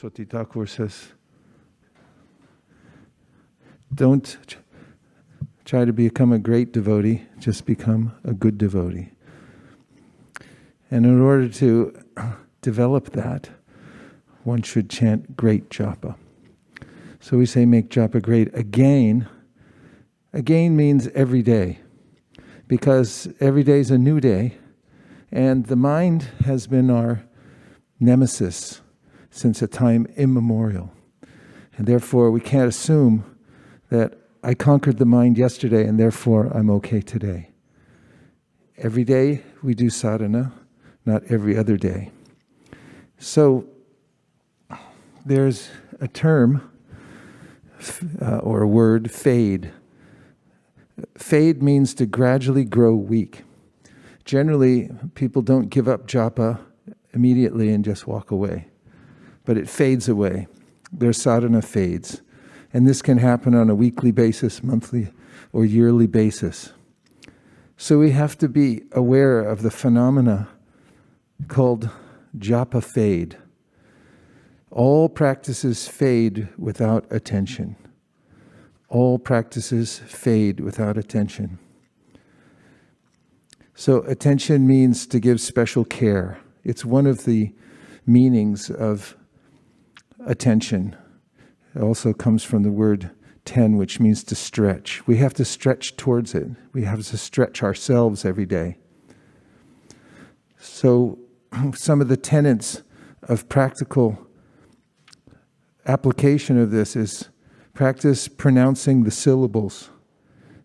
Saraswati Thakur says, don't try to become a great devotee, just become a good devotee. And in order to develop that, one should chant great japa. So we say make japa great again. Again means every day, because every day is a new day, and the mind has been our nemesis since a time immemorial. And therefore we can't assume that I conquered the mind yesterday and therefore I'm okay today. Every day we do sadhana, not every other day. So there's a term or a word, fade. Fade means to gradually grow weak. Generally, people don't give up japa immediately and just walk away, but it fades away. Their sadhana fades. And this can happen on a weekly basis, monthly or yearly basis. So we have to be aware of the phenomena called japa fade. All practices fade without attention. All practices fade without attention. So attention means to give special care. It's one of the meanings of attention. It also comes from the word ten, which means to stretch. We have to stretch towards it. We have to stretch ourselves every day. So some of the tenets of practical application of this is practice pronouncing the syllables.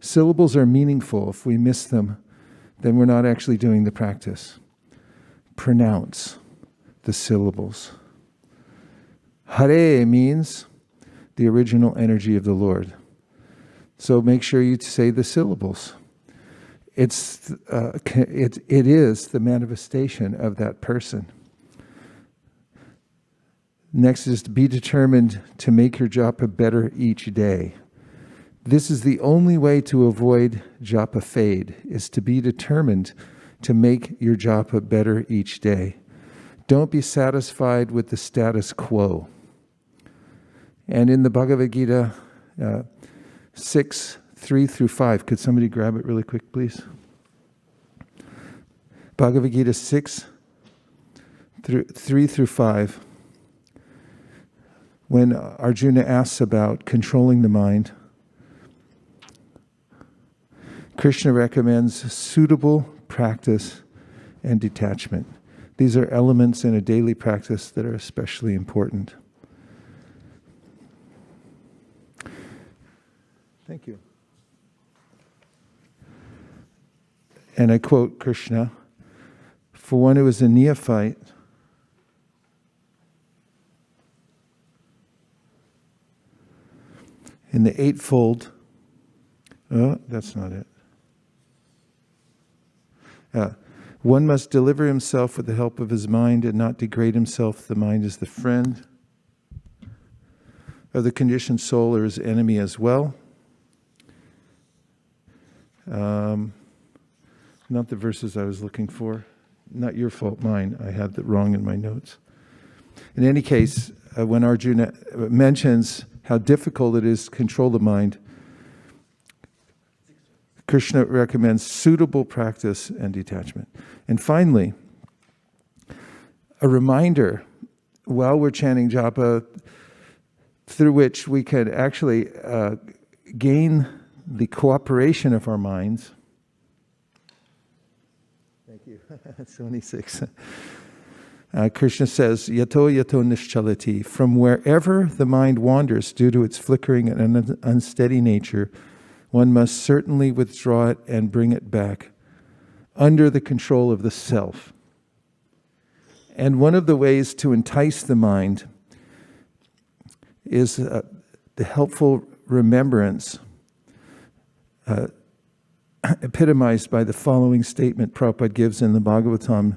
Syllables are meaningful. If we miss them, then we're not actually doing the practice. Pronounce the syllables. Hare means the original energy of the Lord. So make sure you say the syllables. It is the manifestation of that person. Next is to be determined to make your japa better each day. This is the only way to avoid japa fade, is to be determined to make your japa better each day. Don't be satisfied with the status quo. And in the Bhagavad Gita 6, 3 through 5, could somebody grab it really quick, please? Bhagavad Gita 6, 3 through 5. When Arjuna asks about controlling the mind, Krishna recommends suitable practice and detachment. These are elements in a daily practice that are especially important. Thank you. And I quote Krishna, "For one who is a neophyte, in the eightfold," oh, that's not it. One must deliver himself with the help of his mind and not degrade himself. The mind is the friend of the conditioned soul or his enemy as well. Not the verses I was looking for. Not your fault, mine. I had that wrong in my notes. In any case, when Arjuna mentions how difficult it is to control the mind, Krishna recommends suitable practice and detachment. And finally, a reminder while we're chanting japa, through which we could actually gain the cooperation of our minds. Thank you. That's 26. Krishna says, "Yato yato nischalati." From wherever the mind wanders due to its flickering and unsteady nature, one must certainly withdraw it and bring it back under the control of the self. And one of the ways to entice the mind is the helpful remembrance epitomized by the following statement Prabhupada gives in the Bhagavatam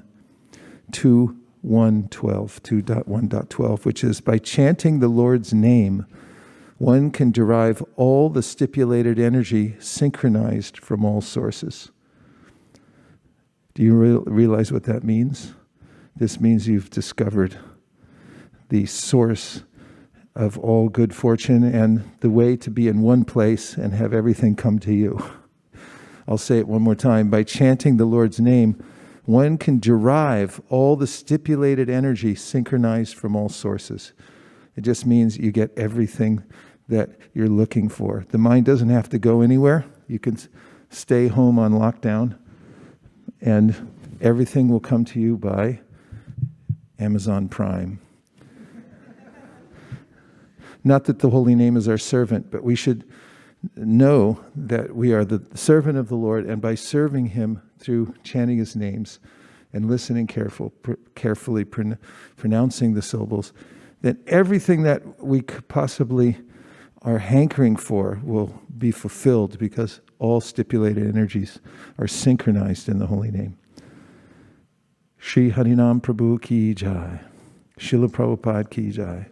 2.1.12, which is, by chanting the Lord's name, one can derive all the stipulated energy synchronized from all sources. Do you realize what that means? This means you've discovered the source of all good fortune and the way to be in one place and have everything come to you. I'll say it one more time. By chanting the Lord's name, one can derive all the stipulated energy synchronized from all sources. It just means you get everything that you're looking for. The mind doesn't have to go anywhere. You can stay home on lockdown, and everything will come to you by Amazon Prime. Not that the holy name is our servant, but we should know that we are the servant of the Lord, and by serving him through chanting his names and listening carefully pronouncing the syllables, that everything that we could possibly are hankering for will be fulfilled, because all stipulated energies are synchronized in the holy name. Shri Harinam Prabhu Ki Jai. Srila Prabhupada Ki Jai.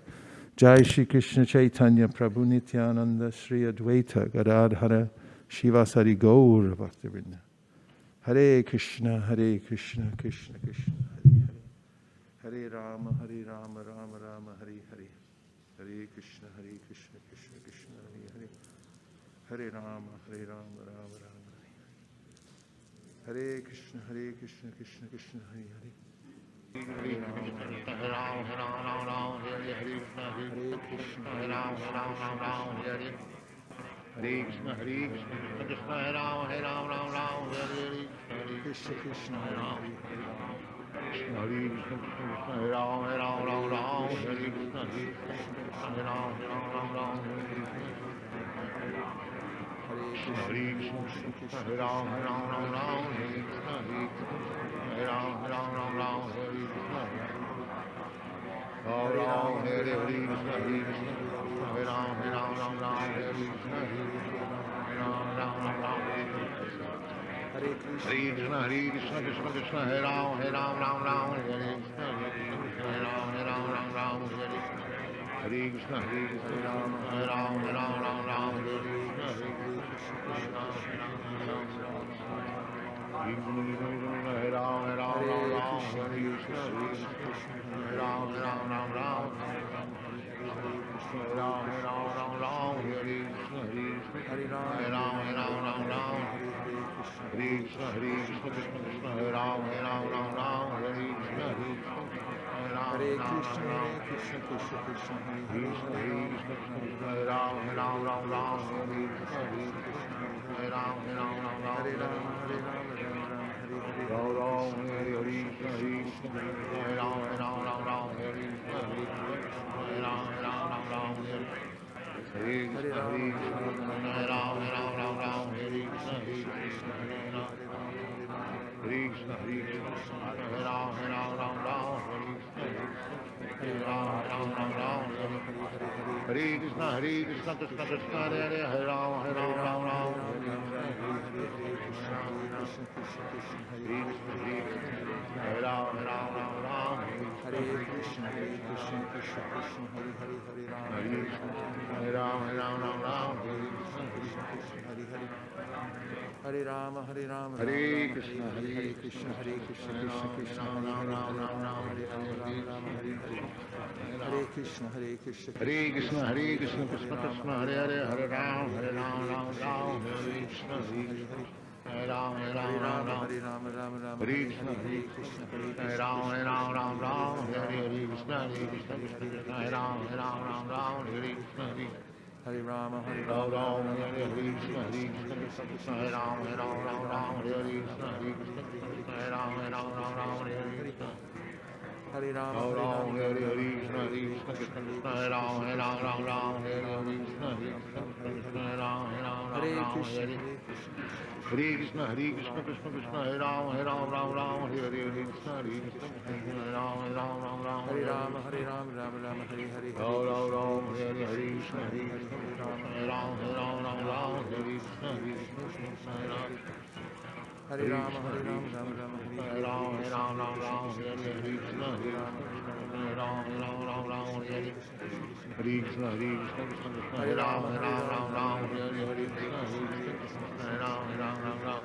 Jai Shri Krishna Chaitanya Prabhu Nityananda Shri Advaita Gadadhara Shivasari Gaura Bhaktivinoda. Hare Krishna, Krishna Krishna, Hare Hare. Hare Rama, Rama Rama, Hare Hare. Hare Krishna, Krishna Krishna, Hare Hare. Hare Rama, Rama Rama, Hare Hare. Hare Krishna, Krishna Krishna, Hare Hare. Hare Krishna, Hare Ram, Hare Krishna, Hare Krishna, Hare Ram, Hare Hare. Hare Krishna, Krishna Hare Ram, Hare Hare. Hare Krishna, Krishna Hare Ram, Hare Krishna, Hare Ram, Hare Krishna, Hare Ram, Hare Krishna, Hare Ram, Hare Krishna, Hare Ram, Hare Krishna. Hare Ram, Hare Krishna, Hare Ram, Hare Krishna, Hare Krishna, Krishna Krishna, Hare Ram, Hare Krishna, Hare Ram, Hare Krishna, Hare Ram, Hare Krishna, Hare Ram,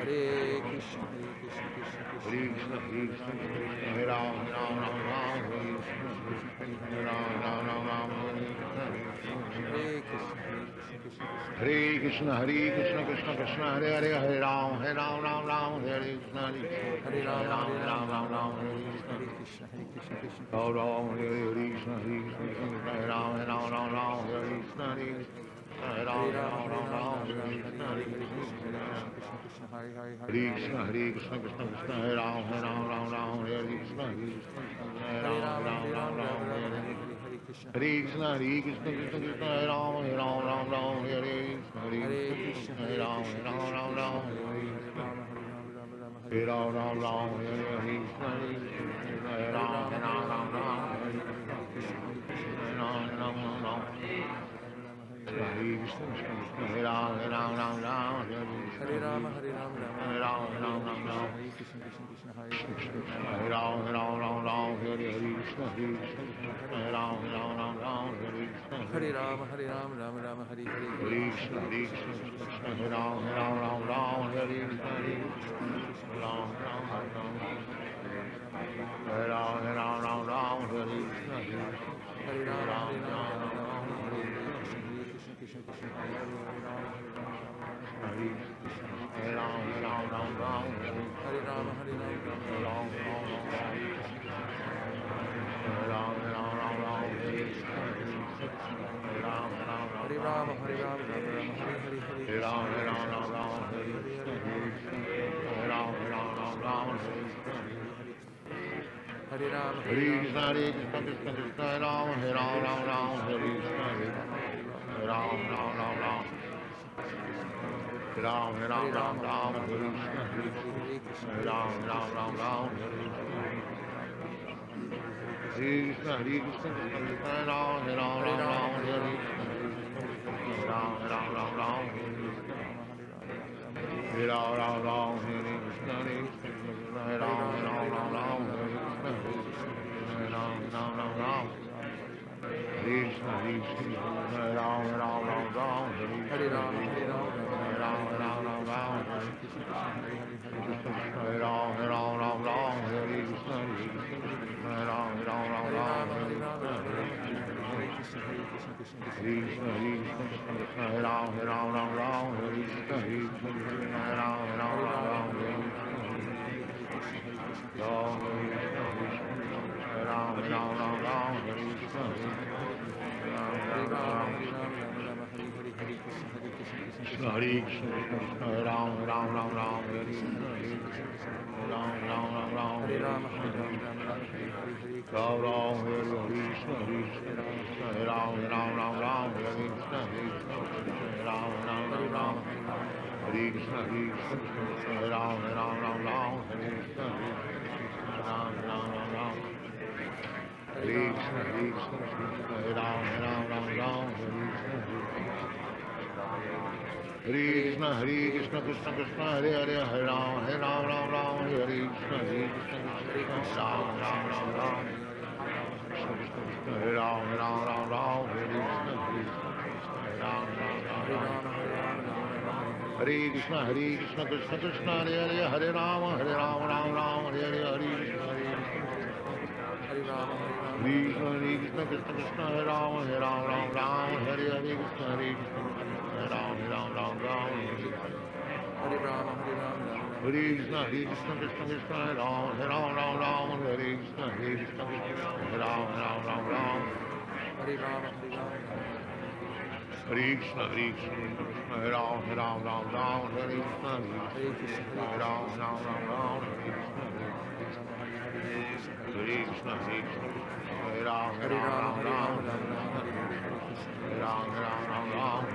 Hare Krishna, Krishna Krishna, Hare Krishna, Hare Ram, Ram Ram, Hare Krishna, Hare Ram, Ram Ram, Hare Krishna, Krishna Krishna, Hare Hare, Hare Ram, Ram Ram, Hare Krishna, Hare Ram, Ram Ram, Hare Krishna, Hare Ram, Hare Krishna, Hare Ram, Ram, Hare Krishna, Hare Ram, Ram, Hare Krishna, Hare Krishna, Krishna Krishna, Hare Ram, Ram, Hare Krishna, Hare Ram, Ram, Hare Krishna, Krishna Krishna, Hare Ram, Ram, Hare Krishna, Hare Ram, Ram, Hare Ram, Ram, Hare Krishna, Hare Ram, Hare Ram, Hare Krishna, Hare Ram, Hare Krishna, Hare Ram, Hare Ram, Hare Krishna, Hare Ram, Hare Krishna, Hare Rama, Hare Rama, Rama Rama, Hare Hare, Hare Krishna, Hare Ram, Hare Krishna, Ram, Hare Ram, Hare Krishna, Hare Rama, Ram, Hare Rama, Rama Rama, Hare Hare Hare, Krishna Krishna Krishna, Hare Hare, Hare Ram, Hare Hare Rama, Hare Rama, Rama Rama, Hare Rama, Hare Rama, Rama Rama, Hare Hare, Hare Krishna, Hare Hare, Hare Rama, Hare Hare Rama, Krishna, Hare Krishna, Krishna Krishna, Hare Ram, Hare Ram, Hare Krishna, Hare Ram, Ram. Ram, Hare Ram, Hare Krishna, Hare Ram, Hare Krishna, Hare Krishna, Krishna Krishna, Hare Ram, Hare Ram, Hare Krishna, Hare Ram, Hare Ram, Hare Krishna, Hare Ram, Hare Krishna, Hare Ram, Krishna, Hare Ram, Hare Hare Rama, Hare Rama, Rama Rama, Hare Ram, Hare Krishna, Hare Ram, Hare Rama, Hare Krishna, Hare Krishna, Krishna Krishna, Hare Krishna, Hare, Krishna, Hare Ram, Hare Krishna, Hare Ram, Hare Rama, Hare Hare Rama, Krishna, Rama Rama, Hare Hare, Krishna, Hare Krishna, Krishna Ram, Krishna, Hare Hare, Hare Ram, Hare Krishna, Hare Rama, Hare Rama, Rama Rama, Hare Hare, Hare Krishna, Hare Krishna, Krishna Krishna, Krishna, Hare Hare Krishna, Hare, Hare Ram, Hare Hare Krishna, Krishna, Hare Krishna, Krishna Krishna, Hare Hare Hare, Ram, Hare Hare Rama, Hare Krishna, Rama, Rama Rama, Hare Hare, Hare Krishna, Ram, Hare Ram, Krishna, Hare Krishna Krishna, Krishna, Hare Hare Rama, Hare Hare Rama, Ram, Rama Rama, Hare Hare, Hare Krishna, Hare Ram, Hare Rama, Hare Rama, Rama Rama, Hare Hare Krishna, Hare, Krishna Krishna, Krishna Hare Krishna, Ram, Hare Hare, Hare Krishna, Hare Ram, Hare Hare Rama, Krishna, Hare Rama, Rama Rama, Hare Hare Hare, Ram, Hare Krishna, Hare Krishna, Krishna Krishna, Hare Hare, Hare Ram, Hare Krishna, Hare Hare Krishna, Hare Ram, Krishna, Krishna Krishna, Ram, Hare Hare, Hare Rama, Hare Rama, Rama Rama, Hare Hare Ram, Hare, Hare Krishna, Hare Ram, Hare Rama, Hare Rama, Rama Rama, Hare Hare, Hare Hare Krishna, Krishna, Hare Hare Krishna, Krishna, Krishna Krishna Krishna, Krishna, Hare Hare Hare, Hare, Hare Ram, Hare Hare Hare, Krishna, Hare Krishna, Hare Krishna, Hare Rama, Hare Rama, Hare Rama Krishna, Rama, Hare Hare Krishna, Hare, Krishna Krishna, Hare Ram, Hare Krishna, Hare Ram, Hare Rama, Hare Rama, Rama Rama, Hare Hare Hare, Krishna, Hare Hare Krishna, Krishna, Hare Krishna Krishna, Krishna, Hare Ram, Hare Krishna, Hare Krishna, Hare Ram, Hare Rama, Hare Rama, Rama Rama, Hare Hare, Hare Krishna, Hare Krishna, Hare Ram, Hare Krishna, Hare Krishna, Hare Hare Krishna, Ram, Krishna Krishna, Hare Hare, Hare Krishna, Hare Rama, Hare Hare, Hare Krishna, Hare Hare Krishna, Krishna, Krishna Hare Krishna, Krishna, Hare Hare, Hare Ram, Hare Rama, Hare Rama, Hare Rama Rama, Krishna, Hare Hare, Hare Krishna, Hare Hare Krishna, Ram, Krishna Krishna, Hare Hare, Hare Oh, Hare Krishna, Hare Krishna, Krishna Hare Krishna, Rama, Hare Hare Ram, Rama, Rama Rama, Hare Hare, Hare Hare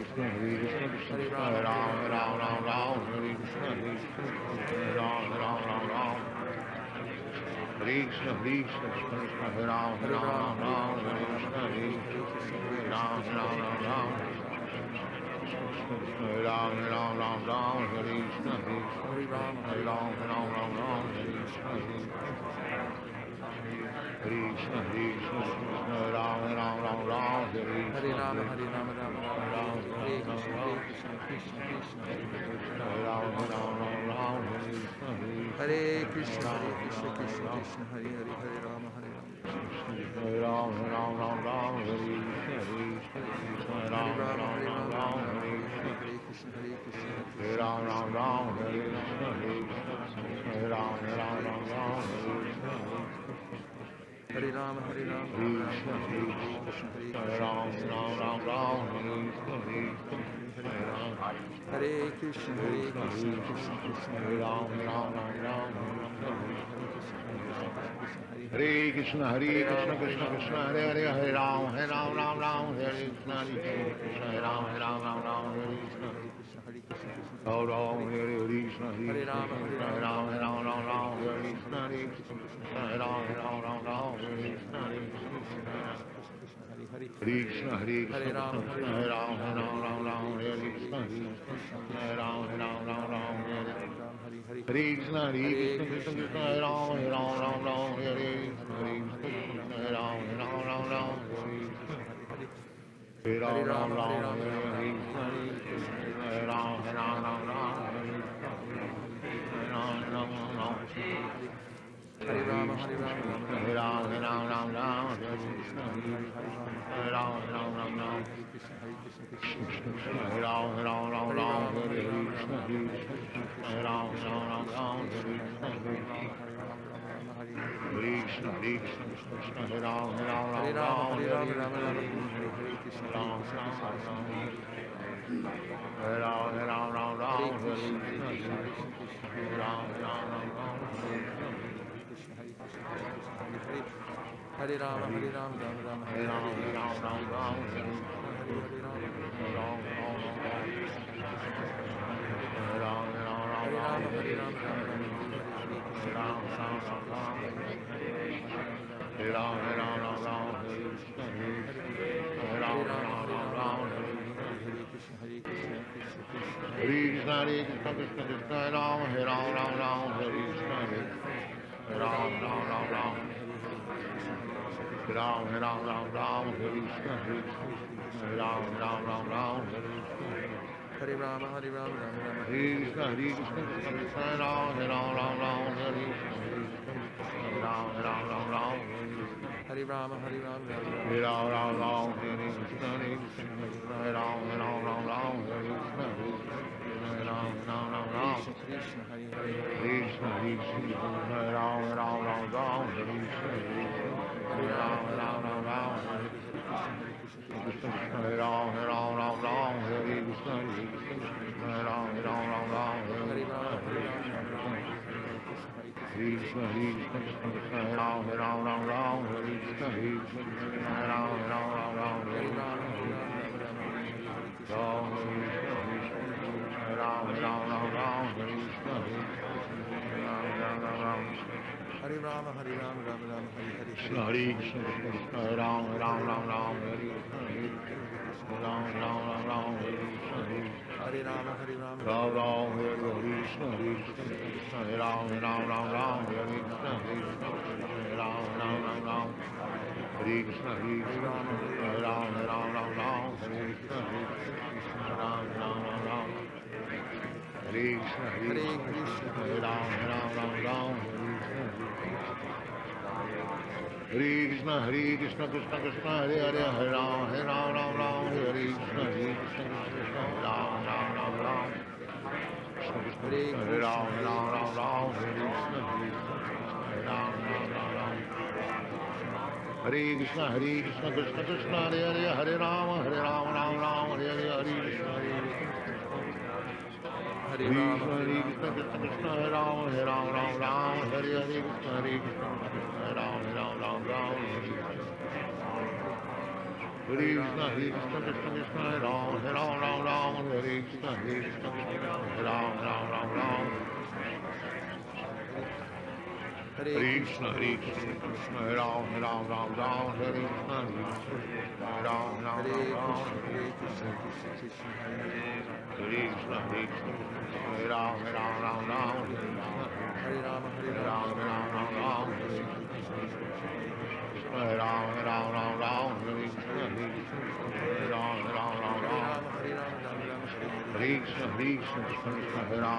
Krishna, Krishna, Hare Hare Krishna, Hare Ram, Hare Krishna, Hare Krishna, Krishna Krishna, Hare Ram, Hare Rama, Hare Rama, Rama Hare Rama, Krishna, Hare Hare Hare, Hare Krishna, Hare Hare Krishna, Ram, Krishna Krishna, Hare Hare, Hare Rama, Hare Rama, Krishna Krishna, Hare Ram, Hare Krishna, Hare Hare Rama, Hare Hare Ram, Rama, Rama Rama, Hare Hare, Hare Hare Krishna, Krishna, Hare Krishna, Krishna Krishna, Hare Hare, Krishna, Krishna, Krishna, Rama, Rama, Rama, Rama, Hare Hare Rama, Hare Rama, Rama Rama, Hare Krishna, Krishna Krishna, Hare Rama, Rama, Rama, Rama, Krishna, Hare Krishna, Krishna Krishna, Hare Hare, Hare Rama, Hare Rama, Rama, Rama, Rama, Hare Krishna, Hare Rama, Rama, Rama, Hare Rama, Rama, Rama Hare Rama, Hare Krishna, Hare Krishna, Ram Ram Ram Hare Krishna Hare Ram Ram Ram Ram Hare Hare Rama, Hare Rama, Krishna Rama Hare Krishna Krishna, Hare Ram Ram Ram Ram Hare Hare Krishna, Hare Krishna, Krishna Krishna, Hare Ram Ram Ram Ram Hare Hare Krishna Hare Krishna Krishna Krishna Hare Hare Hare Ram Ram Ram Hare Krishna Hare Krishna Hare Ram Ram Ram Hare Krishna Hare Ram Hare Krishna Hare Krishna Hare Ram Ram Ram Hare Krishna Hare Krishna Hare Ram Ram Ram Hare Krishna Hare Krishna Hare Krishna Krishna Krishna Hare Ram Ram Ram Hare Krishna Hare Ram Ram Ram Hare Krishna Hare Krishna Krishna Krishna Hare Ram Ram Ram Hare Krishna Hare Ram Ram Ram Hare Hare Ram Ram Ram Hare Krishna Hare Ram Ram Ram Hare Ram Ram Ram Hare Rama, Hare Rama, Hare Ram Ram Ram Ram Hare Krishna Hare Ram Ram Ram Ram Hare Ram Ram Ram Ram Hare Krishna Hare Ram Ram Ram Ram Hare Krishna Krishna Krishna Hare Ram Ram Ram Ram Hare Ram Ram Ram Hare Ram Ram Ram Ram Hare Krishna Hare Ram Ram Ram Ram Hare Rama, Hare Rama, Rama Rama, Hare Ram Ram Ram Ram Hare Ram Hare Ram Ram Ram Ram Hare Ram Ram Ram Ram Hare Ram Ram Ram Ram Hare Krishna Hare Ram Ram Ram Ram Hare Krishna, Hare Krishna, Krishna Krishna, Hare Krishna Krishna Krishna Hare Ram Ram Ram Hare Krishna Hare Ram Ram Ram Ram Ram Ram Ram Ram Hare Krishna Ram Ram Ram Ram Hare Hare Rama, Hare Rama, Rama Rama, Krishna Hare Krishna Krishna Krishna Ram Ram Ram Hare Krishna Ram Ram Ram Ram Hare Rama, Hare Rama, Rama Rama, Hare Ram Ram Ram Hare Krishna Hare Ram Ram Ram Hare Krishna Ram Ram Ram Ram Krishna, Hare Hare, Krishna Krishna Hare Ram Ram Ram Hare Krishna Ram Ram Ram Hare Krishna Hare Ram Ram Hare Krishna Hare Ram Ram Hare Krishna Krishna Hare Ram Ram Hare Krishna Hare Ram Ram Hare Ram Ram Hare Krishna Hare Rama, Hare Rama, Rama Rama, Hare Hare, Krishna Hare Krishna Krishna Ram Ram Hare Krishna Ram Hare Krishna Hare Rama, Hare Rama, Ram Ram Hare Krishna Krishna Ram Ram Hare Krishna Ram Ram Hare Krishna Ram Ram Hare Krishna Ram Ram Hare Krishna Hare Krishna, Ram Hare Krishna Krishna Krishna Krishna Hare Hare Hare Ram Ram Hare Krishna Krishna Ram Ram Hare Hare Ram Ram Hare Krishna Ram Hare Krishna Krishna Krishna Hare Hare Hare Ram Ram Hare Hare Hare Krishna Hare Rama, Hare Krishna Krishna Krishna Hare Ram Ram Hare Hare Krishna Hare Ram Ram Hare Krishna Krishna Krishna Hare Ram Hare Krishna Hare Ram Hare Hare Krishna Krishna Ram Hare Krishna Ram Hare Krishna, Krishna Krishna, Hare Hare, Hare Krishna Ram Hare Hare Rama, Hare Rama, Ram Hare Krishna, Krishna Krishna, Hare Ram, Hare Krishna, Hare Ram, Ram. Krishna Krishna, Hare Hare, Hare Ram, Hare Krishna, Hare Ram, Hare Hare Krishna, Hare Krishna, Krishna, Krishna, Hare Ram, Hare Krishna, Hare Ram, Hare Ram, Ram. Hare Ram, Ram Ram, Hare Hare Ram, Hare Krishna, Hare Ram, Ram. Hare Krishna, Hare Krishna, Hare Ram, Hare Krishna, Hare Ram, Hare Krishna. Hare Rama, Hare Hare Rama, Ram, Hare Krishna, Hare Ram, Hare Krishna. Hare Rama, Hare Rama, Hare Ram, Hare Krishna, Hare Ram, Krishna, Hare Ram, Krishna, Ram, Hare Hare Krishna, Hare Ram, Hare Hare Hare Krishna, Krishna, Hare Hare Krishna, Ram, Krishna Krishna, Hare Hare. Hare Rama, Hare Rama, Krishna, Hare Krishna, Krishna Hare Ram, Hare Ram, Hare Hare Rama, Hare, Hare Rama, Hare Rama Rama, Hare Krishna, Krishna, Hare Hare Ram, Krishna, Hare Krishna, Hare Krishna, Krishna, Hare Krishna, Krishna Hare Ram, Hare Krishna, Hare Krishna, Hare Hare Ram, Krishna, Krishna Hare Krishna, Hare, Hare Rama, Hare Rama, Krishna, Hare Krishna, Krishna Hare Ram, Hare Hare Krishna, Hare Ram, Hare Krishna, Ram Ram, Hare Hare Krishna, Krishna Hare Ram, Hare Krishna, Ram Ram. Hare Krishna, Hare Krishna, Krishna Krishna, Hare Krishna, Krishna Krishna, Hare Ram, Hare Krishna, Hare Ram, Hare Hare Hare Krishna, Krishna, Hare Krishna Krishna, Krishna, Krishna Hare Krishna, Ram, Hare Krishna, Hare Ram, Hare Rama, Hare Hare Rama, Rama Rama, Hare Hare Hare Ram, Krishna, Hare Krishna, Hare Krishna, Hare Ram, Hare Krishna, Hare Hare Ram, Rama, Hare Rama, Rama Rama, Hare Hare Krishna, Krishna, Hare Hare Krishna, Krishna, Hare Ram, Hare Krishna, Krishna Krishna, Hare Ram, Hare Rama, Hare Hare Rama, Krishna, Rama Hare Rama, Hare Krishna, Krishna, Hare Ram, Hare Rama, Hare Rama, Rama Rama, Krishna, Hare Krishna, Krishna Krishna, Hare Ram, Krishna Krishna, Hare Hare Krishna, Rama, Hare Rama Rama, Krishna, Rama Hare Rama, Ram, Hare Krishna, Hare Krishna, Hare Krishna, Hare Hare Krishna, Krishna, Krishna Hare Krishna, Krishna, Hare Hare, Hare Hare Ram, Rama, Hare Krishna, Hare Ram, Hare Hare Hare Rama, Krishna, Hare Hare Rama, Krishna, Rama Rama, Hare Hare Ram, Hare Krishna, Hare Rama, Hare Hare Rama, Krishna, Rama Hare Rama, Hare Hare, Hare Krishna, Rama, Hare Rama, Rama Rama, Hare Hare, Hare Krishna, Hare Krishna, Krishna, Hare Ram, Hare Krishna, Hare Ram, Hare Krishna, Hare Krishna, Krishna Krishna, Hare Hare Hare, Krishna, Hare Hare Rama, Krishna, Hare Krishna Rama, Rama Krishna, Rama, Hare Hare Hare, Hare, Hare Ram, Hare Krishna, Hare Hare Rama, Krishna, Hare Rama, Rama Rama, Hare Hare, Hare Hare Krishna, Krishna, Hare Hare Krishna, Krishna, Hare Krishna, Krishna, Hare Ram, Hare Krishna, Krishna Krishna, Hare Hare Hare, Krishna, Hare Rama, Hare Hare Rama, Ram, Rama Rama, Hare Hare, Hare Hare Krishna, Krishna, Hare Krishna Krishna, Hare Hare, Hare Rama, Hare Rama, Hare Rama Rama, Krishna, Hare Hare, Hare Hare Krishna, Krishna, Krishna Hare Krishna, Krishna, Hare Krishna Ram, Krishna, Hare Hare, Hare Rama, Hare Rama, Rama Hare Rama, Hare Krishna, Hare, Hare Hare Ram. Krishna, Hare Krishna, Krishna Hare Krishna, Krishna, Hare Krishna, Krishna Krishna, Hare Hare, Hare Ram, Hare Krishna, Hare Rama, Hare Hare Rama, Ram, Rama Rama, Hare Hare, Ram. Hare Krishna, Hare Krishna, Hare Krishna Krishna, Hare Krishna, Krishna, Hare Hare, Hare Hare Rama, Ram, Hare Rama, Rama Rama, Hare Ram. Hare, Hare Krishna, Hare Hare Krishna, Krishna, Krishna Hare Krishna, Hare Krishna, Ram, Krishna Krishna, Hare Ram. Hare, Hare Hare Krishna, Rama, Hare Hare Rama, Rama Rama, Hare Hare, Hare Ram, Krishna, Ram. Hare Krishna, Hare Krishna, Krishna Krishna, Hare Hare Ram, Rama, Hare Rama, Rama Rama, Hare Hare Hare, Krishna, Hare Hare Krishna, Krishna, Hare Krishna Krishna, Krishna, Krishna Hare Krishna, Ram, Hare Hare, Hare Ram. Rama, Hare Hare Rama, Krishna, Rama Rama, Hare Hare, Ram, Hare Ram. Hare Krishna, Hare Krishna, Hare Krishna, Krishna, Krishna Krishna Krishna, Krishna, Hare Hare Ram, Hare, Hare Ram. Rama, Hare Hare Rama, Hare Krishna, Krishna, Hare Hare Krishna, Krishna, Krishna Krishna Krishna, Krishna, Hare Hare Ram, Hare, Hare Hare Rama, Hare Rama, Hare Rama Rama, Krishna, Hare Hare Hare, Krishna, Hare Krishna Krishna, Krishna, Hare Hare Krishna, Ram, Krishna Krishna, Ram. Hare Hare Hare, Hare Krishna, Rama, Hare Hare Krishna, Rama, Krishna Hare Krishna, Hare, Hare Ram, Hare Krishna, Hare Hare Krishna, Krishna, Hare Hare Ram, Rama, Hare Ram. Rama, Hare Hare Rama, Hare Hare Krishna, Hare, Hare Hare Krishna, Krishna, Krishna Krishna Hare Krishna, Ram, Krishna Krishna, Hare Ram. Hare Hare Rama, Krishna, Hare Hare Rama, Krishna, Hare Hare, Krishna Hare Hare Rama, Ram, Hare Krishna, Hare Hare Krishna, Krishna, Hare Krishna Krishna, Krishna, Hare Hare Ram, Hare, Hare Ram. Rama, Hare Rama, Hare Hare Krishna, Krishna, Hare Hare Krishna, Krishna, Krishna Krishna Hare Krishna, Ram, Hare Hare, Ram. Hare Hare Rama, Hare Rama, Hare Rama Krishna, Rama, Hare Hare Hare, Krishna, Hare Krishna Krishna, Krishna, Hare Hare Krishna, Ram, Krishna Krishna, Hare Ram. Hare, Hare Hare Hare Rama, Krishna, Hare Hare Rama, Krishna, Hare Krishna Krishna, Hare Ram,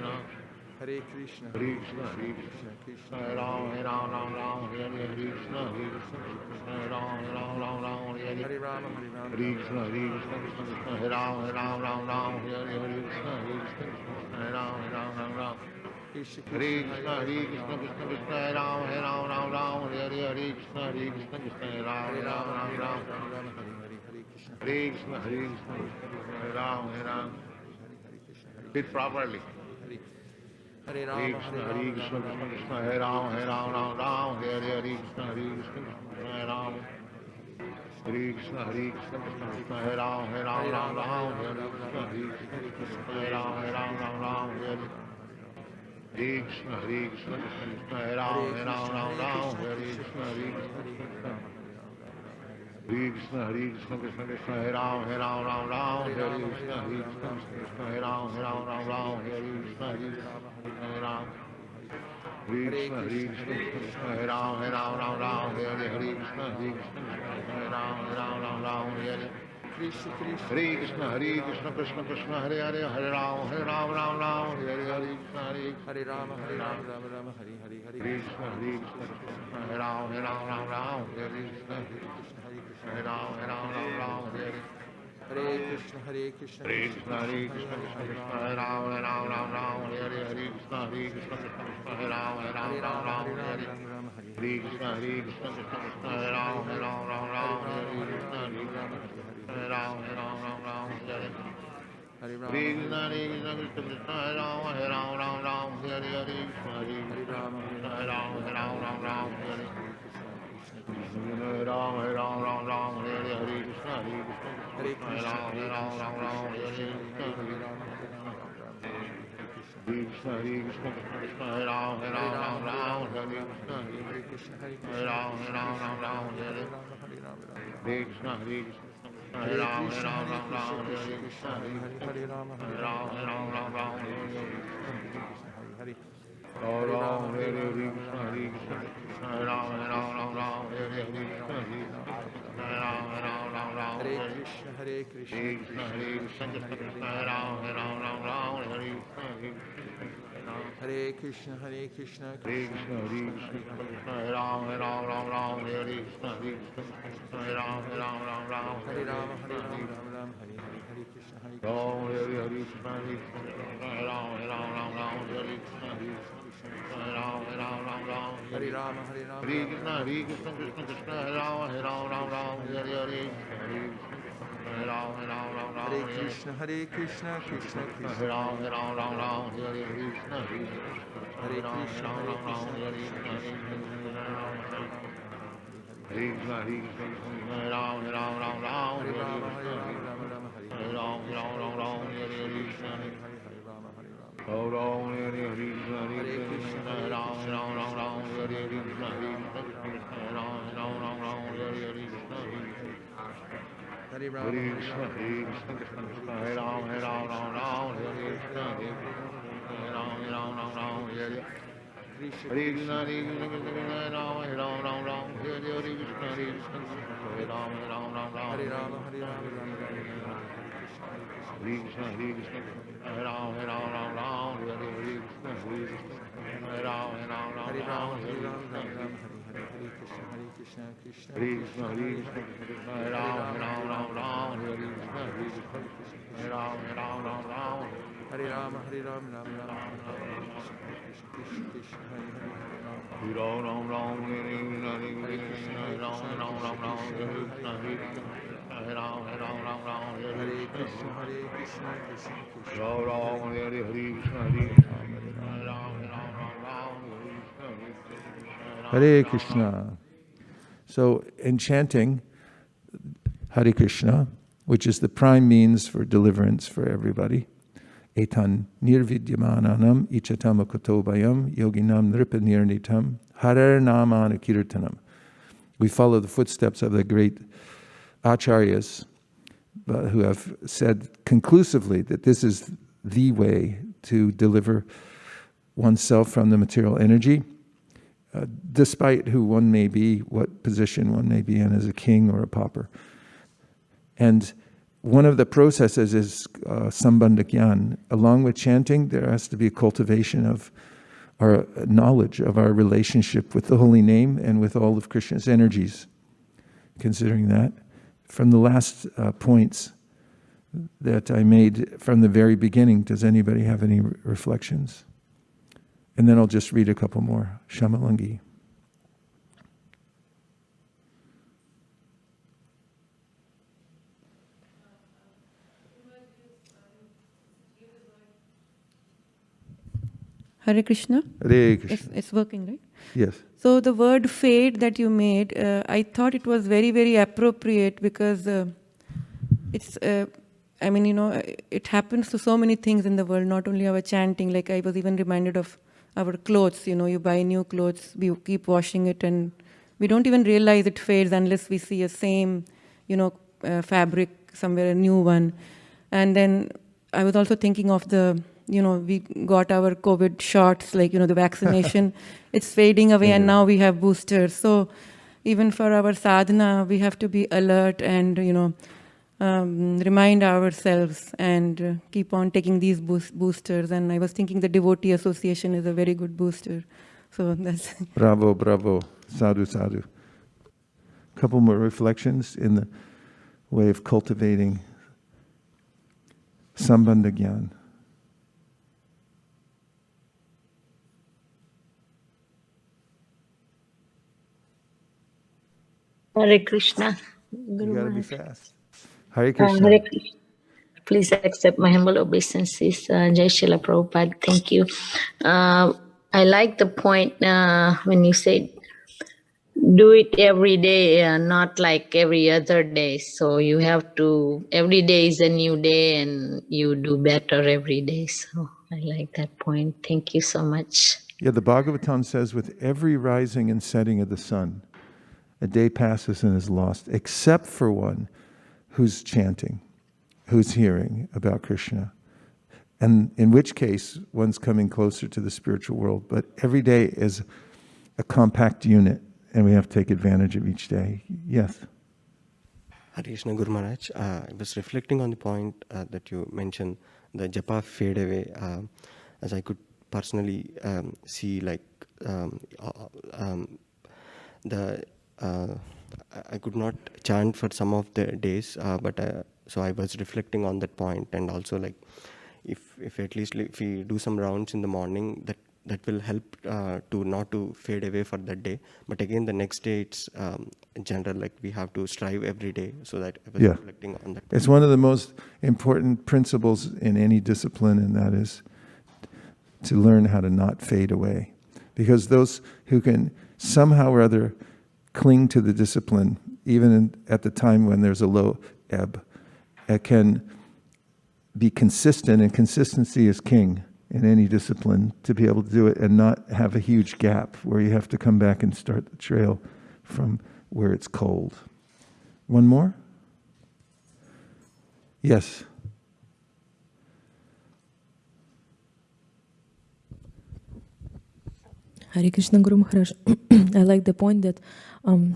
Ram. Krishna Hare Krishna, Hare Krishna, Hare, Hare Hare Krishna, Rama, Krishna Hare Krishna, Rama, Hare Hare Ram, Hare, Ram. Hare Hare Krishna, Hare Krishna, Krishna Hare Hare Ram, Rama, Hare Ram. Rama, Rama Rama, Hare Hare, Hare Krishna, Hare Hare Krishna, Krishna, Krishna Hare Krishna, Krishna, Hare Krishna Hare, Krishna, Hare Hare Rama, Ram, Hare Rama, Ram. Hare Hare, Hare Krishna, Hare Sit Krishna, Hare properly. Krishna, Hare Hare, Hare Hare Rama, Krishna, Hare Hare Rama, Rama Krishna, Rama, Krishna Hare Krishna, Hare, Hare Hare Ram, Krishna, Hare Krishna, Ram. Hare Hare Krishna, Hare Hare Krishna, Krishna, Hare Hare Krishna, Rama, Krishna Hare Hare Rama, Ram. Hare Rama, Hare Hare, Hare Krishna, Hare Hare Krishna, Krishna, Hare Krishna Krishna, Krishna, Krishna Hare Krishna, Krishna, Hare Ram, Hare Rama, Hare Ram. Rama, Hare Rama Krishna, Rama, Hare Hare Hare, Krishna, Hare Krishna Krishna, Hare Hare Ram, Krishna, Krishna Ram. Krishna, Hare Hare Rama, Hare Rama, Hare Krishna, Krishna Krishna, Hare Ram, Hare Ram, Ram Ram, Hare Krishna, Hare Krishna, Krishna Krishna, Hare Ram, Hare Ram, Ram Ram, Hare Krishna, Krishna Krishna, Hare Ram, Hare Ram, Ram Ram, Hare Krishna, Hare Ram. Hare Krishna, Krishna, Hare Ram, Ram Ram, Hare Krishna, Hare Ram, Ram Ram, Hare Hare Krishna, Krishna Krishna, Hare Hare, Hare Ram, Ram Ram, Hare Krishna, Hare Rama, Hare Rama, Rama Rama, Hare Hare, Hare Krishna, Krishna, Hare Ram, Ram Ram, Hare Krishna, Hare Ram, Ram, Hare Hare Krishna, Hare Krishna, Hare Krishna, Krishna Krishna, Hare Ram, Ram, Hare Krishna, Krishna Krishna, Hare Ram, Ram, Hare Hare Krishna, Krishna Krishna, Hare Ram, Ram, Hare Krishna, Hare Ram, Ram, Hare Hare Rama, Krishna, Krishna Krishna, Hare Ram, Hare Krishna, Hare Rama, Hare Ram, Ram, Hare Krishna, Hare Ram, Hare Krishna, Hare Hare Krishna, Ram, Hare Krishna, Ram, Krishna Hare Krishna, Hare Krishna, Hare Rama, Hare Rama, Rama Rama, Hare Krishna, Krishna, Krishna Krishna, Hare Ram, Hare Rama, Hare Rama, Hare Rama Rama, Krishna, Hare Krishna, Hare Hare Krishna, Ram, Krishna Krishna, Hare Ram, Hare Hare Rama, Hare Rama, Rama Rama, Krishna, Krishna Krishna, Hare Hare Ram, Krishna, Hare Krishna, Hare Krishna Krishna, Krishna, Hare Hare, Hare Rama, Hare Hare Rama, Ram, Rama Rama, Ram, Hare Hare Krishna, Hare Krishna, Hare Hare, Hare Hare Ram, Rama, Hare Hare Rama, Rama Krishna, Rama, Hare Krishna Hare, Hare Krishna, Krishna, Hare Ram, Krishna Krishna, Hare Ram, Hare, Hare Hare Rama, Krishna, Hare Rama, Rama Rama, Hare Hare Ram, Hare, Ram, Hare Hare Krishna, Hare Krishna, Hare Krishna Krishna, Krishna, Krishna Hare Hare, Krishna, Hare Hare Rama, Hare Ram, Rama, Rama Ram, Rama, Hare Hare Krishna, Hare, Hare Hare Krishna, Hare Krishna, Hare Krishna Krishna, Krishna, Hare Hare Krishna, Hare, Krishna, Hare Ram, Ram, Hare Krishna, Hare Ram, Ram, Hare Hare Rama, Hare Krishna, Rama, Rama Rama, Hare Hare, Hare Krishna, Hare Krishna, Ram, Krishna Hare Krishna, Krishna, Hare Krishna, Hare Ram, Hare Krishna, Hare Ram, Ram, Hare Hare Rama, Hare Rama, Hare Rama Krishna, Rama, Hare Krishna Hare, Hare Krishna, Krishna, Krishna, Hare Hare Krishna, Ram, Hare Krishna, Ram, Krishna Hare Krishna, Hare Hare Hare, Hare Hare Krishna, Hare Krishna, Krishna Krishna, Hare Hare, Hare Krishna, Hare Krishna, Krishna Krishna, Hare Hare, Hare Rama, Hare Rama, Rama Rama, Hare Hare, Hare Krishna, Hare Krishna, Hare Rama, Hare Rama, Rama Rama, Hare Hare, Hare Krishna, Krishna Krishna, Hare Hare, Hare Rama, Hare Rama, Rama Rama, Hare Hare, Hare Krishna, Hare Krishna, Krishna Krishna, Hare Hare, Hare Rama, Hare Rama, Rama Rama, Hare Hare, Hare Rama, Hare Rama, Rama Rama, Hare Hare, Hare Krishna, Krishna Krishna, Hare Hare, Hare Rama, Hare Rama, Rama Rama, Hare Hare, Hare Krishna, Krishna Hare Krishna, Krishna, Hare Hare Hare, Krishna, Hare Krishna Rama, Krishna, Hare Rama, Hare Rama Ram, Rama, Ram, Hare Hare Hare, Hare Krishna, Krishna Hare Krishna, Krishna, Krishna Hare Hare Ram, Hare, Ram, Ram, Hare Hare Rama, Hare Rama, Rama Rama, Hare Hare, Hare Krishna, Hare Krishna Krishna, Krishna, Hare Krishna Krishna, Krishna, Hare Ram, Ram, Ram, Hare Hare Krishna, Hare Krishna, Hare Ram, Hare Ram, Rama, Hare Hare Rama, Krishna, Rama Rama, Hare Hare, Hare Krishna, Krishna Hare Krishna, Krishna, Hare Hare Krishna, Hare, Krishna, Hare Hare Ram, Rama, Hare Rama, Ram, Rama Rama, Hare Hare Krishna, Hare, Hare Hare Krishna, Krishna, Krishna Hare Krishna, Ram, Hare Hare, Hare Rama, Ram, Hare Rama, Hare Rama, Rama Rama, Hare Hare, Hare Krishna, Krishna Krishna, Hare Hare, Hare Rama, Hare Hare Rama, Ram, Rama Rama, Ram, Hare Hare, Hare Hare Krishna, Ram, Krishna Ram, Krishna, Hare Hare Krishna, Hare, Hare Hare Rama, Hare Krishna, Rama, Hare Ram, Ram, Hare Hare Krishna, Krishna, Krishna Krishna, Ram, Hare Ram, Hare, Hare Krishna, Hare Hare Rama, Hare Rama, Ram, Rama Rama, Hare Hare. Hare Hare Krishna, Krishna. So in chanting Hare Krishna, which is the prime means for deliverance for everybody, etan nirvidyamananam ichatam akotobayam yoginam nripanirnitam harer namana kirtanam. We follow the footsteps of the great acharyas who have said conclusively that this is the way to deliver oneself from the material energy, despite who one may be, what position one may be in as a king or a pauper. And one of the processes is sambandha gyan. Along with chanting, there has to be a cultivation of our knowledge of our relationship with the holy name and with all of Krishna's energies. Considering that, from the last points that I made from the very beginning, does anybody have any reflections? And then I'll just read a couple more. Shamalangi. Hare Krishna. Hare Krishna. It's working, right? Yes. So the word fate that you made, I thought it was very, very appropriate because it's, I mean, it happens to so many things in the world, not only our chanting. Like I was even reminded of our clothes. You buy new clothes, we keep washing it, and we don't even realize it fades unless we see a same, fabric somewhere, a new one. And then I was also thinking of we got our COVID shots, the vaccination. It's fading away, and now we have boosters. So even for our sadhana, we have to be alert and, remind ourselves and keep on taking these boosters. And I was thinking the Devotee Association is a very good booster. So that's... Bravo, bravo. Sadhu, sadhu. A couple more reflections in the way of cultivating Sambandha Gyan. Hare Krishna. You gotta be fast. Hare Hare Krishna. Krishna. Please accept my humble obeisances. Jai Srila Prabhupada. Thank you. I like the point when you said, do it every day, not like every other day. So you have to, every day is a new day and you do better every day. So I like that point. Thank you so much. Yeah, the Bhagavatam says, with every rising and setting of the sun, a day passes and is lost, except for one who's chanting, who's hearing about Krishna. And in which case, one's coming closer to the spiritual world. But every day is a compact unit, and we have to take advantage of each day. Yes? Hare Krishna Guru Maharaj. I was reflecting on the point that you mentioned, the japa fade away, as I could personally see, I could not chant for some of the days, so I was reflecting on that point, and also if at least if we do some rounds in the morning, that will help to not to fade away for that day. But again, the next day it's in general, we have to strive every day. So that I was reflecting on that. It's one of the most important principles in any discipline, and that is to learn how to not fade away. Because those who can somehow or other cling to the discipline, even at the time when there's a low ebb, can be consistent, and consistency is king in any discipline, to be able to do it and not have a huge gap where you have to come back and start the trail from where it's cold. One more? Yes. Hare Krishna Guru Maharaj. I like the point that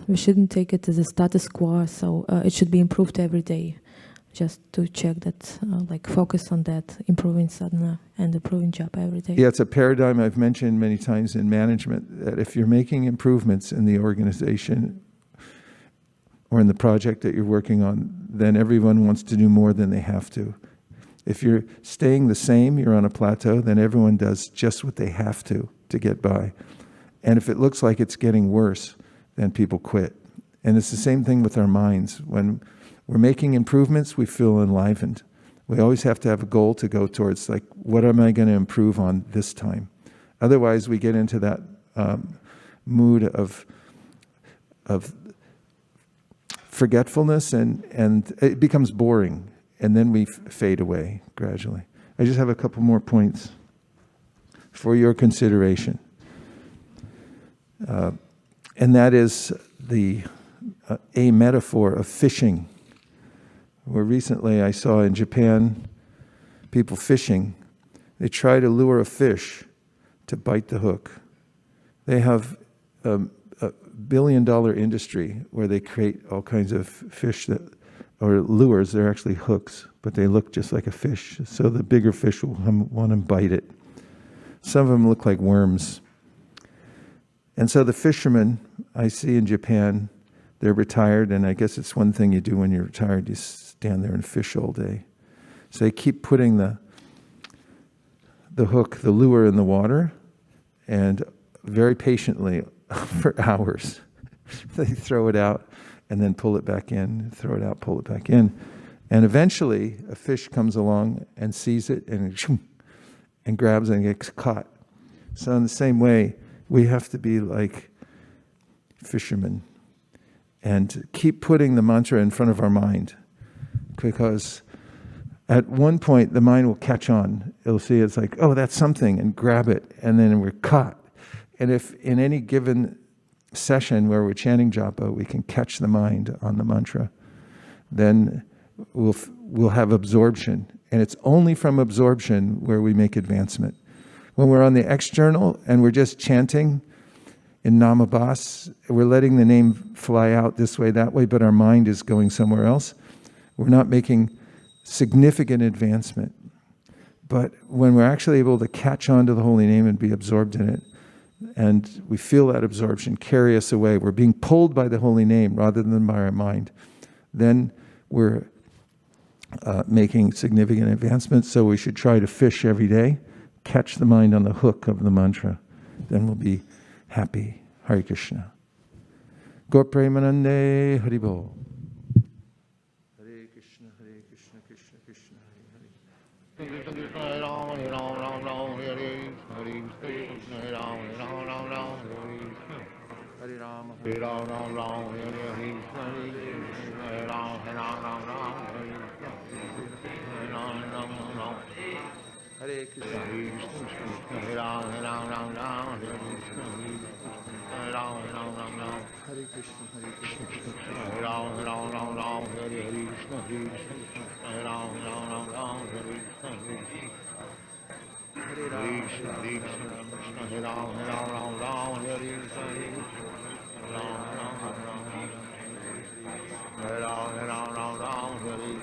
we shouldn't take it as a status quo, so it should be improved every day. Just to check that, focus on that, improving sadhana and improving japa every day. Yeah, it's a paradigm I've mentioned many times in management, that if you're making improvements in the organization or in the project that you're working on, then everyone wants to do more than they have to. If you're staying the same, you're on a plateau, then everyone does just what they have to get by. And if it looks like it's getting worse, then people quit. And it's the same thing with our minds. When we're making improvements, we feel enlivened. We always have to have a goal to go towards, what am I going to improve on this time? Otherwise, we get into that mood of forgetfulness, and it becomes boring, and then we fade away gradually. I just have a couple more points for your consideration. And that is a metaphor of fishing. Where recently I saw in Japan, people fishing, they try to lure a fish to bite the hook. They have a billion-dollar industry where they create all kinds of fish or lures. They're actually hooks, but they look just like a fish. So the bigger fish will want to bite it. Some of them look like worms. And so the fishermen I see in Japan, they're retired, and I guess it's one thing you do when you're retired, you stand there and fish all day. So they keep putting the hook, the lure in the water, and very patiently, for hours, they throw it out and then pull it back in, throw it out, pull it back in. And eventually, a fish comes along and sees it and grabs and gets caught. So in the same way, we have to be like fishermen and keep putting the mantra in front of our mind, because at one point the mind will catch on. It'll see it's like, oh, that's something, and grab it, and then we're caught. And if in any given session where we're chanting japa, we can catch the mind on the mantra, then we'll have absorption. And it's only from absorption where we make advancement. When we're on the external and we're just chanting in Namabhas, we're letting the name fly out this way, that way, but our mind is going somewhere else. We're not making significant advancement. But when we're actually able to catch on to the holy name and be absorbed in it, and we feel that absorption carry us away, we're being pulled by the holy name rather than by our mind, then we're making significant advancements. So we should try to fish every day, catch the mind on the hook of the mantra. Then we'll be happy. Hare Krishna. Gaur Premanande Haribol. Hare Krishna, Krishna Krishna, Hare Hare. Krishna Krishna Hare Rama, Hare Rama, Rama Rama, Hare Hare. Hare Krishna Hare Rama, Hare Rama, Rama Rama, Hare Rama, Hare Rama, Rama, Hare Hare. Hare Krishna Hare Rama, Hare Rama, Rama Rama, Hare Rama, Hare Krishna Hare Rama, Hare Rama, Rama Rama, Hare Krishna Hare Rama, Hare Rama, Rama Rama, Hare Krishna Hare Rama, Hare Rama, Rama Rama, Hare Krishna Hare Rama, Hare Rama, Rama Rama, Hare Krishna Hare Krishna, Hare Krishna, Hare Rama, Hare Rama, Rama Rama, Hare Krishna Hare Rama, Hare Rama, Hare Rama, Rama Rama, Hare Krishna Hare Rama,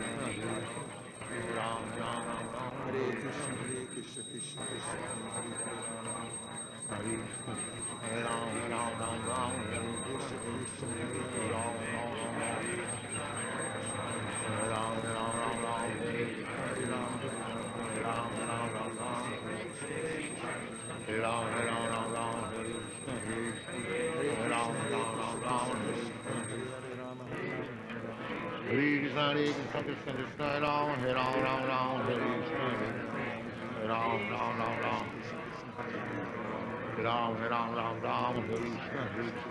Hare Rama, Rama Rama, Hare Krishna, Krishna Krishna, Hare Krishna, Hare Rama, Hare Rama, Rama Rama, Hare Krishna, Hare Rama, Hare Rama, Hare Rama, Rama Rama, Hare Krishna, Hare Rama, Hare Rama, Rama Rama, Hare Rama, Hare Rama, Rama Rama, Hare Krishna, Hare Rama, Hare Rama, Rama Rama, Hare Krishna, Hare Krishna, Krishna Krishna, Hare Rama, Hare Rama, Rama Rama, Hare Krishna, Hare Rama, Rama Rama, Hare Rama, Hare Rama, Rama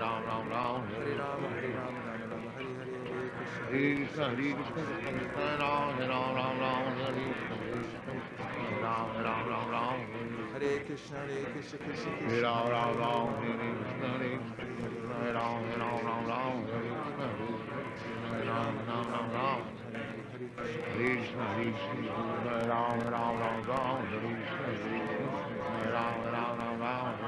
Rama, Hare Krishna, Hare Rama, Rama Rama, Hare Rama, Hare Rama, Hare Krishna, Hare Krishna, Krishna Krishna, Hare Rama, Hare Rama, Rama Rama, Hare Krishna, Hare Rama, Hare Rama, Rama Rama, Hare Krishna, Hare Krishna, Krishna Krishna, Hare Rama, Rama Rama, Hare Krishna, Hare Krishna, Hare Rama, Hare Rama, Rama Rama, Hare Krishna, Hare Rama, Rama Rama, Hare Krishna, Hare Krishna, Hare Rama, Hare Rama, Rama Rama, Hare Krishna, Hare Rama, Rama Rama,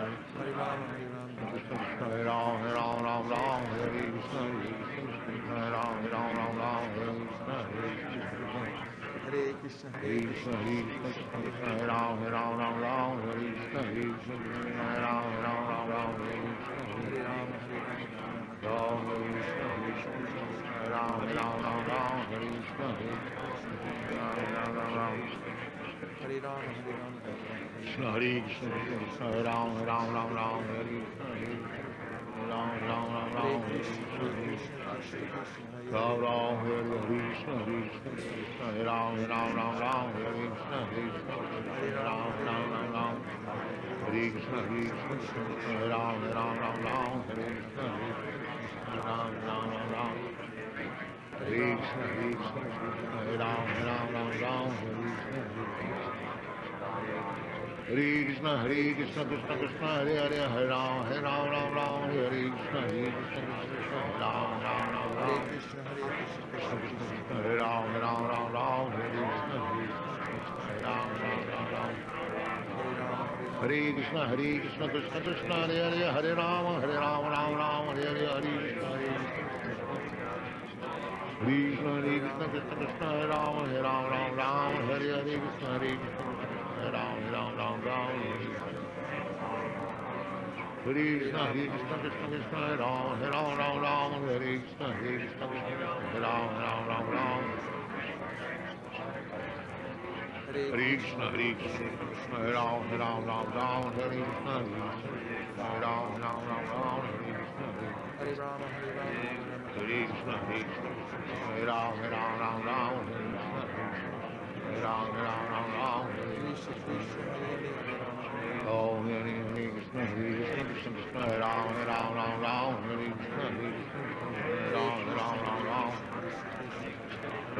Hare Krishna, Hare Rama, Hare Rama, Rama Rama, Hare Krishna, Hare Rama, Hare Rama, Rama Rama, Hare Krishna, Hare Krishna, Hare Krishna, Hare Rama, Hare Rama, Rama Rama, Hare Krishna, Hare Rama, Hare Rama, Rama Rama, Hare Krishna, Hare Rama, Hare Rama, Hare Rama, Rama Rama, Hare Krishna, Hare Rama, Rama Rama, Hare Rama, Krishna, Hare Krishna, Hare Rama, Hare Rama, Rama Rama, Hare Krishna, Hare Rama, Rama Rama, Hare Krishna, Rama Rama, Hare Krishna, Hare Rama, Hare Rama, Rama Rama, Hare Krishna, Hare Rama, Rama Rama, Hare Krishna, Hare Rama, Hare Rama, Rama Rama, Hare Krishna, Hare Rama, Rama Rama, Hare Krishna, Hare Rama, Hare Rama, Rama Rama, Hare Krishna, Hare Krishna, Krishna Krishna, Hare Hare, Hare Rama, Hare Rama, Rama Rama, Hare Krishna, Hare Krishna, Hare Rama, Rama Rama, Hare Krishna, Hare Rama, Hare Rama, Rama Rama, Hare Krishna, Hare Rama, Rama Rama, Hare Krishna, Hare Krishna, Krishna Krishna, Hare Hare, Hare Rama, Hare Rama, Rama Rama, Hare Hare, Hare Krishna, Krishna, Hare Krishna, Krishna Krishna, Hare Rama, Hare Rama, Rama Rama, Hare Hare, Krishna, Hare Krishna, Hare Rama, Hare Rama, Rama Rama, Hare Krishna, Hare Krishna, Krishna Krishna, Hare Rama, Hare Rama, Rama Rama, Hare Krishna, Hare Krishna, Hare Rama, Rama Rama, Hare Krishna, Hare Krishna, Hare Rama, Hare Rama, Rama Rama, Hare Krishna, Hare Rama, Rama Rama, Hare Krishna, Hare Rama, Hare Krishna, Hare Rama, Hare Rama, Rama Rama, Hare Krishna, Hare Rama, Rama Rama, Hare Krishna, Oh, Hare Krishna, Hare Krishna, Krishna Krishna, Hare Rama, Hare Rama, Rama Rama, Hare Krishna, Hare Rama, Hare Rama, Rama Rama, Hare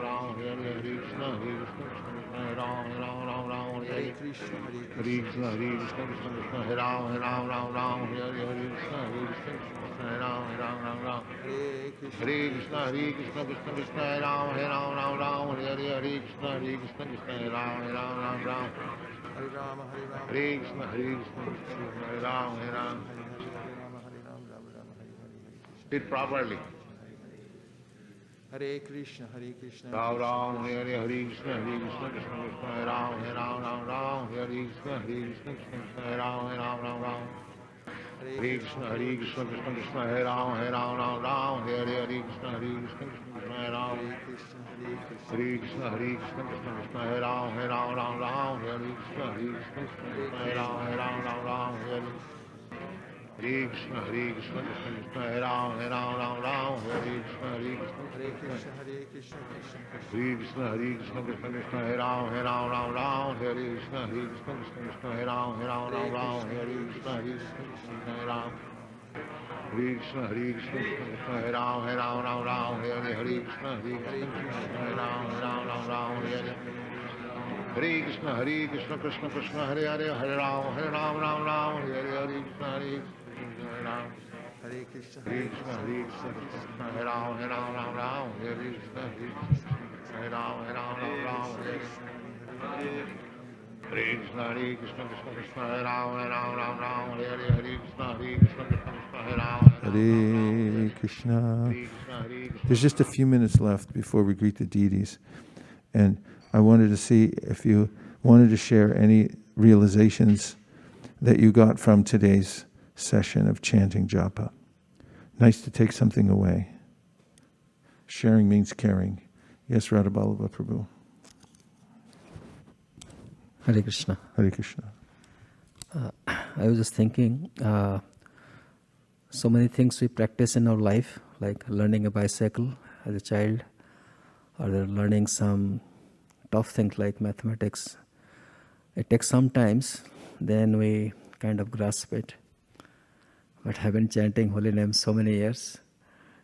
Ram, Hare Krishna, Hare Ram, Ram, Ram, Hare Hare Krishna, Hare Krishna, Krishna, Hare Krishna, Krishna Krishna, Hare Ram, Ram, Hare Krishna, Hare Krishna, Hare Ram. Hare Krishna, Hare Krishna, Hare Krishna, Krishna Krishna, Hare Ram, Hare Krishna, Hare Krishna, Krishna, Hare Ram. Hare Rama, Hare Rama, Hare Krishna, Hare Krishna, Krishna Krishna, Hare Ram. Hare Rama, Hare Rama, Hare Rama, Rama, Hare Hare, Hare Krishna. Sit properly. Hare Krishna, Hare Krishna, Ram, Hare Krishna, Krishna Krishna, Hare Ram, Ram, Hare Krishna, Krishna Krishna, Hare Ram. Hare Krishna, Krishna Krishna, Hare Ram, Ram Ram, Hare Hare, Krishna Krishna, Hare Ram. Hare Krishna, Krishna Krishna, Hare Ram, Ram Ram, Hare Krishna, Hare Ram, Ram, Hare. Hare Krishna, Krishna Krishna, Hare Ram, Ram, Hare Krishna, Hare Krishna, Krishna Krishna, Hare Ram, Ram, Hare Krishna, Krishna, Hare Ram, Ram, Hare Krishna, Hare Ram. Hare Krishna, Krishna Hare Ram, Ram, Hare Krishna, Hare Ram, Ram, Hare. Hare Krishna, Krishna Krishna, Hare Hare, Hare Ram, Ram, Hare Krishna, Hare Ram. Hare Krishna, Krishna Hare Ram, Ram, Hare Krishna, Hare Ram, Hare. Hare Krishna, Krishna Krishna, Hare Ram, Ram, Hare Krishna, Hare Ram. Hare Krishna. There's just a few minutes left before we greet the deities. And I wanted to see if you wanted to share any realizations that you got from today's session of chanting Japa. Nice to take something away. Sharing means caring. Yes, Radhaballabha Prabhu. Hare Krishna. Hare Krishna. I was just thinking, so many things we practice in our life, like learning a bicycle as a child, or learning some tough things like mathematics. It takes some times, then we kind of grasp it. But I've been chanting holy names so many years,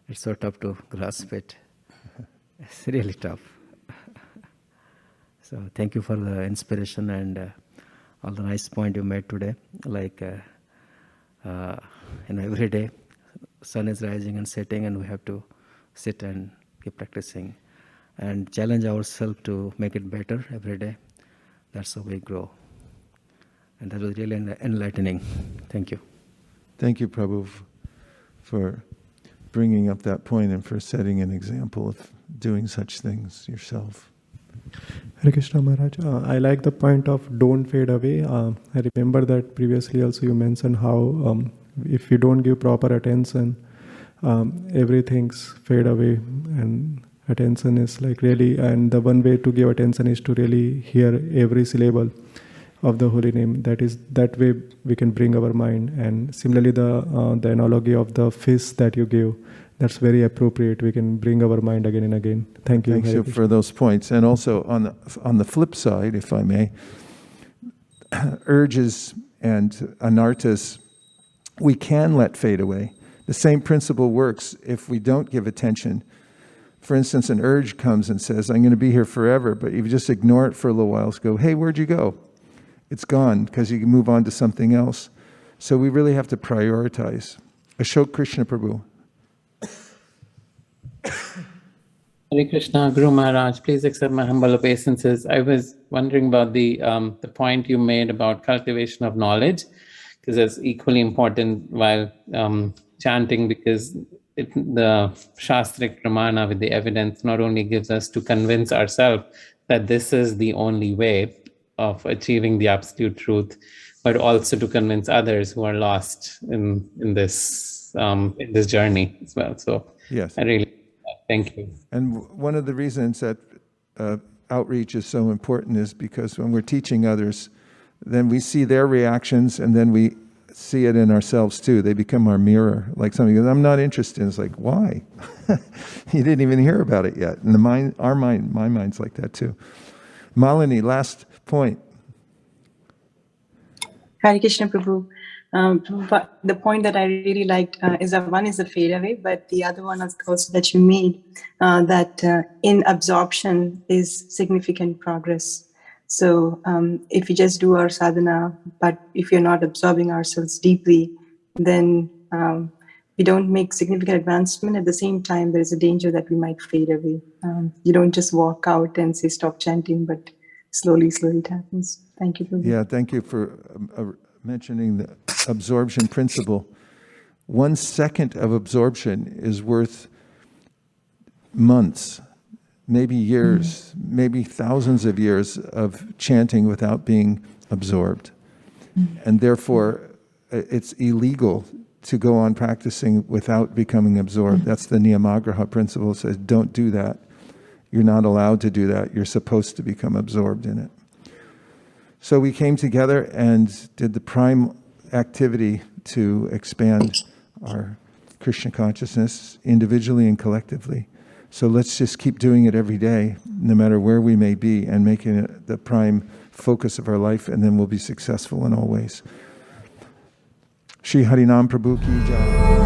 it's so tough to grasp it. It's really tough. So thank you for the inspiration and all the nice point you made today. Like every day, sun is rising and setting, and we have to sit and keep practicing and challenge ourselves to make it better every day. That's how we grow. And that was really enlightening. Thank you. Thank you, Prabhu, for bringing up that point and for setting an example of doing such things yourself. Hare Krishna Maharaj, I like the point of don't fade away. I remember that previously also you mentioned how if you don't give proper attention, everything's fade away, and attention is like really, and the one way to give attention is to really hear every syllable of the holy name. That way we can bring our mind. And similarly, the analogy of the fish that you gave, that's very appropriate. We can bring our mind again and again. Thank you. Thanks you for those points. And also on the flip side, if I may, urges and anarthas, we can let fade away. The same principle works if we don't give attention. For instance, an urge comes and says, I'm going to be here forever, but you just ignore it for a little while. Go, hey, where'd you go? It's gone, because you can move on to something else. So we really have to prioritize. Ashok Krishna Prabhu. Hare Krishna, Guru Maharaj, please accept my humble obeisances. I was wondering about the point you made about cultivation of knowledge, because it's equally important while chanting, because the Shastric Pramana with the evidence not only gives us to convince ourselves that this is the only way of achieving the absolute truth, but also to convince others who are lost in this journey as well. So yes, I really thank you. And one of the reasons that outreach is so important is because when we're teaching others, then we see their reactions, and then we see it in ourselves too. They become our mirror. Like somebody goes, I'm not interested. It's like, why? You didn't even hear about it yet. And my mind's like that too. Malini, last point. Hare Krishna Prabhu. But the point that I really liked is that one is the fade away, but the other one also that you made, that in absorption is significant progress. So if we just do our sadhana, but if you're not absorbing ourselves deeply, then we don't make significant advancement. At the same time, there is a danger that we might fade away. You don't just walk out and say, stop chanting, but slowly it happens. Thank you. Prabhu. Yeah, thank you for mentioning the absorption principle. 1 second of absorption is worth months, maybe years, maybe thousands of years of chanting without being absorbed. And therefore, it's illegal to go on practicing without becoming absorbed. That's the Niyamagraha principle. It says, don't do that. You're not allowed to do that. You're supposed to become absorbed in it. So we came together and did the prime activity to expand our Krishna consciousness individually and collectively. So let's just keep doing it every day, no matter where we may be, and making it the prime focus of our life, and then we'll be successful in all ways. Shri Harinam Prabhu Ki Jai.